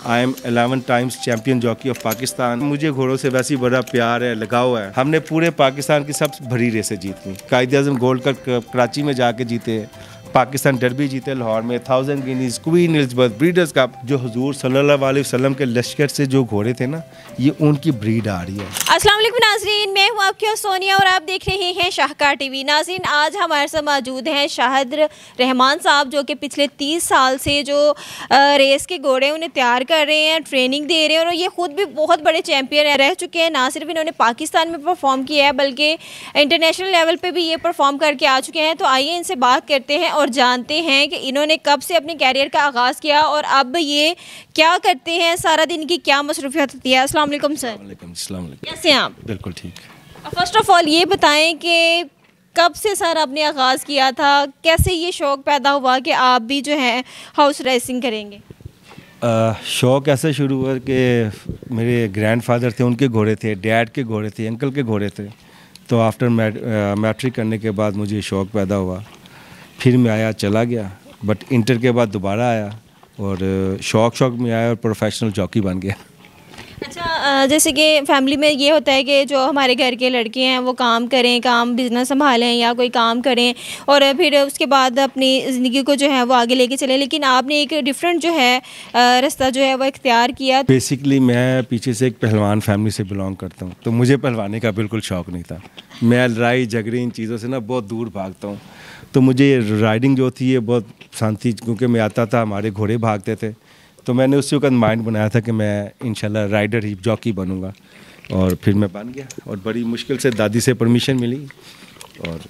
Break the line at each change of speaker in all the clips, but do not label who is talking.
I am 11 times champion jockey of Pakistan. मुझे घोड़ों से वैसे ही बड़ा प्यार है, लगाव है। हमने पूरे पाकिस्तान की सबसे बड़ी रेसें जीती। कायद-ए-आज़म गोल्ड कप कराची में जाके जीते, पाकिस्तान डर्बी जीते लाहौर में, 1000 Guinness, queen Elizabeth, breeders cup. जो हुजूर सल्लल्लाहु अलैहि वसल्लम के लश्कर से जो घोड़े थे ना, ये उनकी ब्रीड आ रही है।
अस्सलाम वालेकुम नाज़रीन, मैं हूँ आपकी होस्ट सोनिया और आप देख रहे हैं शाहकार टीवी। नाज़रीन, आज हमारे साथ मौजूद हैं शाहिद रहमान साहब, जो कि पिछले 30 साल से जो रेस के घोड़े उन्हें तैयार कर रहे हैं, ट्रेनिंग दे रहे हैं, और ये ख़ुद भी बहुत बड़े चैम्पियन रह चुके हैं। ना सिर्फ इन्होंने पाकिस्तान में परफॉर्म किया है बल्कि इंटरनेशनल लेवल पर भी ये परफॉर्म करके आ चुके हैं। तो आइए इनसे बात करते हैं और जानते हैं कि इन्होंने कब से अपने कैरियर का आगाज़ किया और अब ये क्या करते हैं, सारा दिन की क्या मसरूफियत होती है। अस्सलाम वालेकुम सर। कैसे हैं आप?
बिल्कुल ठीक।
फर्स्ट ऑफ ऑल ये बताएं कि कब से सर आपने आगाज़ किया था, कैसे ये शौक़ पैदा हुआ कि आप भी जो है हाउस रेसिंग करेंगे?
शौक़ ऐसे शुरू हुआ कि मेरे ग्रैंडफादर थे, उनके घोड़े थे, डैड के घोड़े थे, अंकल के घोड़े थे। तो आफ्टर मैट्रिक करने के बाद मुझे शौक़ पैदा हुआ, फिर मैं आया चला गया, बट इंटर के बाद दोबारा आया और शौक़ में आया और प्रोफेशनल जॉकी बन गया।
अच्छा, जैसे कि फैमिली में ये होता है कि जो हमारे घर के लड़के हैं वो काम करें, काम बिज़नेस संभालें या कोई काम करें और फिर उसके बाद अपनी ज़िंदगी को जो है वो आगे लेके चलें, लेकिन आपने एक डिफरेंट जो है रास्ता जो है वो इख्तियार किया।
बेसिकली मैं पीछे से एक पहलवान फैमिली से बिलोंग करता हूँ, तो मुझे पहलवानी का बिल्कुल शौक़ नहीं था। मैं लड़ाई झगड़े इन चीज़ों से ना बहुत दूर भागता हूँ। तो मुझे राइडिंग जो थी ये बहुत पसंद थी, क्योंकि मैं आता था, हमारे घोड़े भागते थे। तो मैंने उसी वक्त माइंड बनाया था कि मैं इंशाल्लाह राइडर ही जॉकी बनूंगा, और फिर मैं बन गया। और बड़ी मुश्किल से दादी से परमिशन मिली और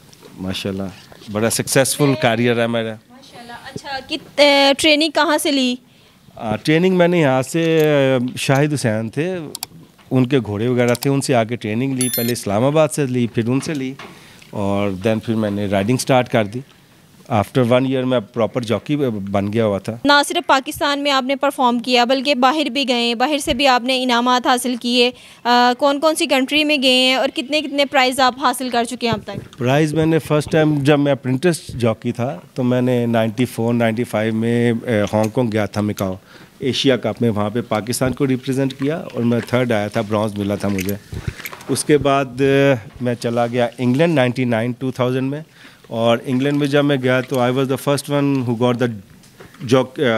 माशाल्लाह बड़ा सक्सेसफुल कैरियर है मेरा।
माशाल्लाह। अच्छा, कि ट्रेनिंग कहाँ से ली?
ट्रेनिंग मैंने यहाँ से शाहिद हुसैन थे, उनके घोड़े वगैरह थे, उनसे आके ट्रेनिंग ली। पहले इस्लामाबाद से ली, फिर उनसे ली, और दैन फिर मैंने राइडिंग स्टार्ट कर दी। आफ्टर 1 ईयर मैं प्रॉपर जॉकी बन गया हुआ था।
ना सिर्फ पाकिस्तान में आपने परफॉर्म किया बल्कि बाहर भी गए, बाहर से भी आपने इनामात हासिल किए। कौन कौन सी कंट्री में गए हैं और कितने कितने प्राइज़ आप हासिल कर चुके हैं अब तक?
प्राइज़ मैंने फ़र्स्ट टाइम जब मैं अप्रेंटिस जॉकी था तो मैंने 94-95 में हांगकॉन्ग गया था, मिकाओ एशिया कप में। वहाँ पे पाकिस्तान को रिप्रेजेंट किया और मैं थर्ड आया था, ब्रॉन्ज़ मिला था मुझे। उसके बाद मैं चला गया इंग्लैंड 99-2000 में, और इंग्लैंड में जब मैं गया तो I was the first one who got the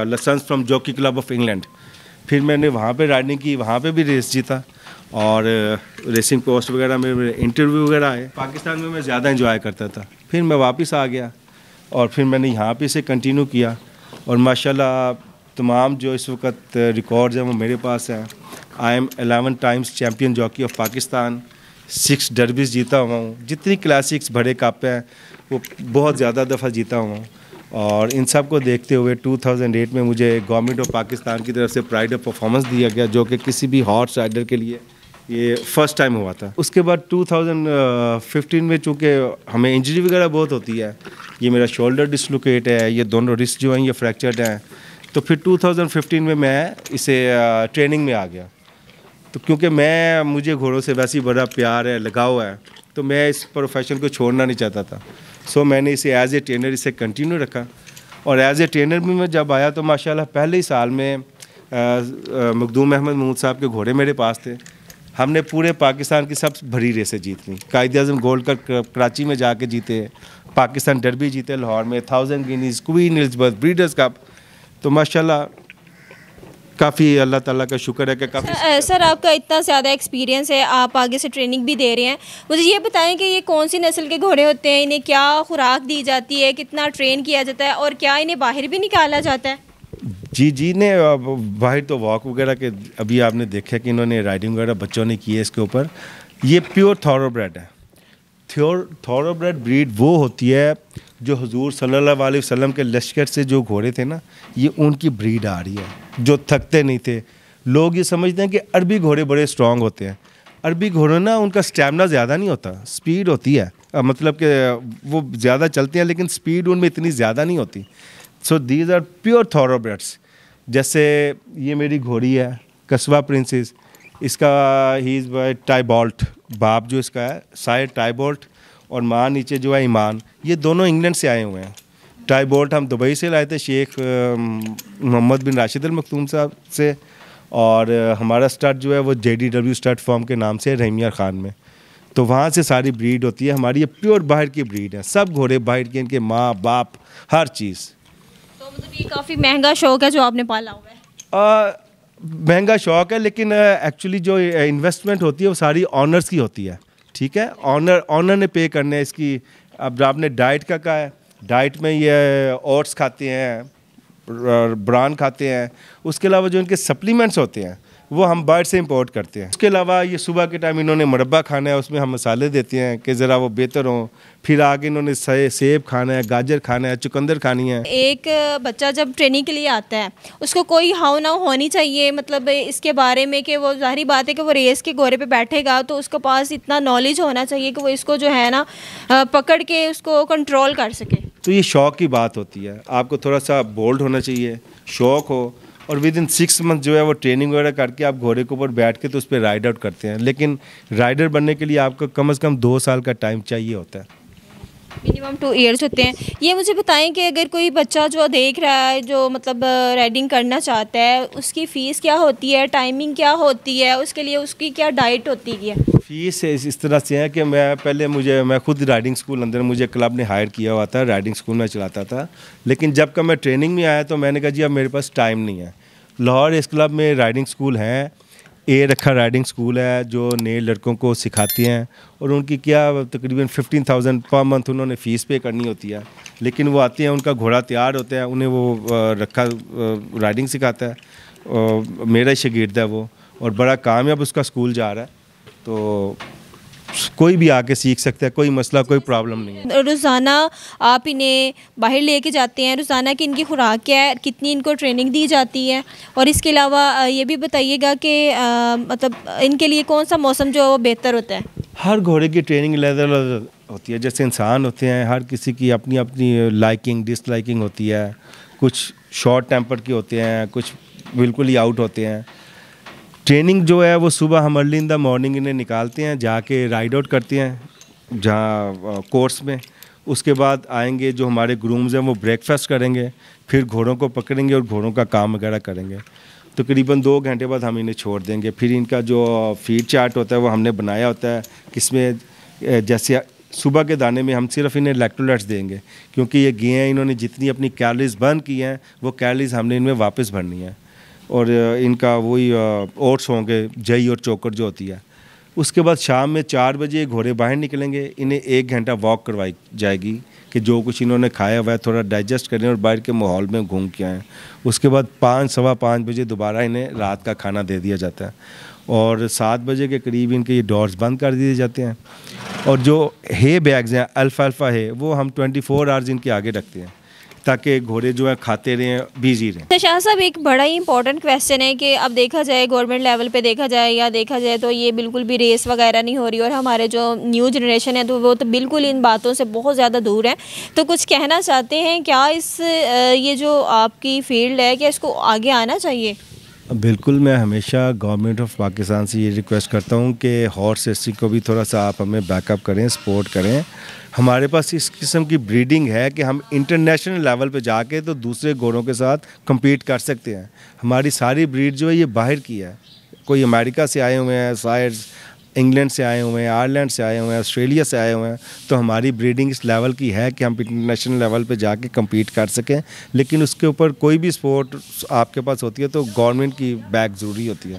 licence from jockey club of England. फिर मैंने वहाँ पे राइडिंग की, वहाँ पे भी रेस जीता, और रेसिंग पोस्ट वगैरह में मेरे इंटरव्यू वगैरह आए। पाकिस्तान में मैं ज़्यादा एंजॉय करता था। फिर मैं वापस आ गया और फिर मैंने यहाँ पे से कंटिन्यू किया, और माशाल्लाह तमाम जो इस वक्त रिकॉर्ड्स हैं वो मेरे पास हैं। I am 11 times champion jockey of Pakistan, 6 डर्बीज़ जीता हुआ हूँ। जितनी क्लासिक्स बड़े कप हैं वो बहुत ज़्यादा दफ़ा जीता हुआ हूँ, और इन सब को देखते हुए 2008 में मुझे गवर्नमेंट ऑफ पाकिस्तान की तरफ से प्राइड ऑफ परफॉर्मेंस दिया गया, जो कि किसी भी हॉर्स राइडर के लिए ये फ़र्स्ट टाइम हुआ था। उसके बाद 2015 में चूँकि हमें इंजरी वगैरह बहुत होती है, ये मेरा शोल्डर डिसलोकेट है, ये दोनों रिस्ट जो हैं ये फ्रैक्चर्ड हैं, तो फिर 2015 में मैं इसे ट्रेनिंग में आ गया। तो क्योंकि मुझे घोड़ों से वैसे ही बड़ा प्यार है, लगाव है, तो मैं इस प्रोफेशन को छोड़ना नहीं चाहता था। सो मैंने इसे एज ए ट्रेनर इसे कंटिन्यू रखा, और एज ए ट्रेनर भी मैं जब आया तो माशाल्लाह पहले ही साल में मखदूम अहमद महमूद साहब के घोड़े मेरे पास थे। हमने पूरे पाकिस्तान की सबसे बड़ी रेसें जीत ली। कायद-ए-आज़म गोल्ड कप कराची में जाके जीते, पाकिस्तान डर्बी जीते लाहौर में, 1000 Guinness, queen Elizabeth, breeders cup. तो माशाल्लाह काफ़ी अल्लाह ताला का शुक्र है कि काफ़ी।
सर, आपका इतना ज़्यादा एक्सपीरियंस है, आप आगे से ट्रेनिंग भी दे रहे हैं, मुझे ये बताएं कि ये कौन सी नस्ल के घोड़े होते हैं, इन्हें क्या खुराक दी जाती है, कितना ट्रेन किया जाता है, और क्या इन्हें बाहर भी निकाला जाता है?
जी ने बाहर तो वॉक वगैरह के अभी आपने देखा कि इन्होंने राइडिंग वगैरह बच्चों ने की है इसके ऊपर। ये प्योर थॉरोब्रेड है। थॉरोब्रेड ब्रीड वो होती है जो हुजूर सल्लल्लाहु अलैहि वसल्लम के लश्कर से जो घोड़े थे ना, ये उनकी ब्रीड आ रही है, जो थकते नहीं थे। लोग ये समझते हैं कि अरबी घोड़े बड़े स्ट्रॉन्ग होते हैं। अरबी घोड़े ना उनका स्टैमिना ज़्यादा नहीं होता, स्पीड होती है, मतलब कि वो ज़्यादा चलते हैं लेकिन स्पीड उनमें इतनी ज़्यादा नहीं होती। So these are pure thoroughbreds. जैसे ये मेरी घोड़ी है कस्बा प्रिंसेस, इसका ही इज़ बाय टाइबॉल्ट, बाप जो इसका है साइड टाइबॉल्ट, और माँ नीचे जो है ईमान। ये दोनों इंग्लैंड से आए हुए हैं। टाइबॉल्ट हम दुबई से लाए थे शेख मोहम्मद बिन राशिद अल मखदूम साहब से, और हमारा स्टार्ट जो है वो JDW स्टार्ट फॉर्म के नाम से रहीमिया खान में, तो वहाँ से सारी ब्रीड होती है हमारी। ये प्योर बाहर की ब्रीड है, सब घोड़े बाहर के, इनके माँ बाप हर चीज़।
तो मतलब ये काफ़ी महंगा शौक है जो आपने पाला हुआ है।
महंगा शौक है, लेकिन एक्चुअली जो इन्वेस्टमेंट होती है वो सारी ऑनर्स की होती है, ठीक है। ऑनर ने पे करने इसकी। अब आपने डाइट का कहा है, डाइट में ये ओट्स खाते हैं, ब्रान खाते हैं, उसके अलावा जो इनके सप्लीमेंट्स होते हैं वो हम बाहर से इंपोर्ट करते हैं। उसके अलावा ये सुबह के टाइम इन्होंने मुरब्बा खाना है, उसमें हम मसाले देते हैं कि ज़रा वो बेहतर हों। फिर आगे इन्होंने सेब खाना है, गाजर खाना है, चुकंदर खानी है।
एक बच्चा जब ट्रेनिंग के लिए आता है उसको कोई हाव ना होनी चाहिए, मतलब इसके बारे में कि वो ज़ाहिर बात है कि वो रेस के घोड़े पे बैठेगा तो उसके पास इतना नॉलेज होना चाहिए कि वो इसको जो है ना पकड़ के उसको कंट्रोल कर सके।
तो ये शौक़ की बात होती है, आपको थोड़ा सा बोल्ड होना चाहिए, शौक़ हो, और विद इन 6 मंथ जो है वो ट्रेनिंग वगैरह करके आप घोड़े के ऊपर बैठ के तो उस पर राइड आउट करते हैं। लेकिन राइडर बनने के लिए आपको कम से कम 2 साल का टाइम चाहिए होता है,
मिनिमम 2 इयर्स होते हैं। ये मुझे बताएं कि अगर कोई बच्चा जो देख रहा है जो मतलब राइडिंग करना चाहता है, उसकी फ़ीस क्या होती है, टाइमिंग क्या होती है, उसके लिए उसकी क्या डाइट होती है?
फ़ीस इस तरह से है कि मैं खुद राइडिंग स्कूल अंदर मुझे क्लब ने हायर किया हुआ था, राइडिंग स्कूल में चलाता था। लेकिन जब का मैं ट्रेनिंग में आया तो मैंने कहा जी अब मेरे पास टाइम नहीं है। लाहौर इस क्लब में राइडिंग स्कूल हैं, रखा राइडिंग स्कूल है जो नए लड़कों को सिखाती हैं, और उनकी क्या तकरीबन 15,000 पर मंथ उन्होंने फ़ीस पे करनी होती है। लेकिन वो आते हैं, उनका घोड़ा तैयार होता है, उन्हें वो रखा राइडिंग सिखाता है। मेरा ही शागिर्द है वो, और बड़ा कामयाब उसका स्कूल जा रहा है। तो कोई भी आके सीख सकता है, कोई मसला, कोई प्रॉब्लम नहीं है।
रोज़ाना आप इन्हें बाहर लेके जाते हैं, रोज़ाना की इनकी खुराक क्या है, कितनी इनको ट्रेनिंग दी जाती है, और इसके अलावा ये भी बताइएगा कि मतलब इनके लिए कौन सा मौसम जो है वो बेहतर होता है?
हर घोड़े की ट्रेनिंग अलग होती है, जैसे इंसान होते हैं, हर किसी की अपनी अपनी लाइकिंग डिसलाइकिंग होती है। कुछ शॉर्ट टेम्पर के होते हैं, कुछ बिल्कुल ही आउट होते हैं। ट्रेनिंग जो है वो सुबह हम अर्ली इन द मॉर्निंग इन्हें निकालते हैं, जाके राइड आउट करते हैं जहाँ कोर्स में। उसके बाद आएंगे जो हमारे ग्रूम्स हैं वो ब्रेकफास्ट करेंगे, फिर घोड़ों को पकड़ेंगे और घोड़ों का काम वगैरह करेंगे। तकरीबन 2 घंटे बाद हम इन्हें छोड़ देंगे। फिर इनका जो फीड चार्ट होता है वो हमने बनाया होता है, किसमें जैसे सुबह के दाने में हम सिर्फ इन्हें इलेक्ट्रोलाइट्स देंगे, क्योंकि ये गें हैं, इन्होंने जितनी अपनी कैलोरीज बर्न की हैं वो कैलोरीज हमने इनमें वापस भरनी है। और इनका वही ओट्स होंगे, जई और चोकर जो होती है। उसके बाद शाम में 4 बजे घोड़े बाहर निकलेंगे, इन्हें 1 घंटा वॉक करवाई जाएगी कि जो कुछ इन्होंने खाया हुआ है थोड़ा डाइजेस्ट करें और बाहर के माहौल में घूम के आएँ। उसके बाद 5 सवा 5 बजे दोबारा इन्हें रात का खाना दे दिया जाता है, और 7 बजे के करीब इनके ये डोर्स बंद कर दिए जाते हैं। और जो हे बैग्स हैं अल्फा है वो हम 24 आवर्स इनके आगे रखते हैं ताकि घोड़े जो है खाते रहें, बिजी रहें।
तो शाह साहब एक बड़ा ही इंपॉर्टेंट क्वेश्चन है कि अब देखा जाए गवर्नमेंट लेवल पे देखा जाए तो ये बिल्कुल भी रेस वगैरह नहीं हो रही, और हमारे जो न्यू जनरेशन है तो वो तो बिल्कुल इन बातों से बहुत ज़्यादा दूर है। तो कुछ कहना चाहते हैं क्या ये जो आपकी फील्ड है क्या इसको आगे आना चाहिए?
बिल्कुल, मैं हमेशा गवर्नमेंट ऑफ पाकिस्तान से ये रिक्वेस्ट करता हूँ कि हॉर्स रेसिंग को भी थोड़ा सा आप हमें बैकअप करें, सपोर्ट करें। हमारे पास इस किस्म की ब्रीडिंग है कि हम इंटरनेशनल लेवल पे जाके तो दूसरे घोड़ों के साथ compete कर सकते हैं। हमारी सारी ब्रीड जो है ये बाहर की है, कोई अमेरिका से आए हुए हैं, शायद इंग्लैंड से आए हुए हैं, आयरलैंड से आए हुए हैं, ऑस्ट्रेलिया से आए हुए हैं। तो हमारी ब्रीडिंग इस लेवल की है कि हम इंटरनेशनल लेवल पे जाके compete कर सकें। लेकिन उसके ऊपर कोई भी स्पोर्ट आपके पास होती है तो गवर्नमेंट की बैक ज़रूरी होती है।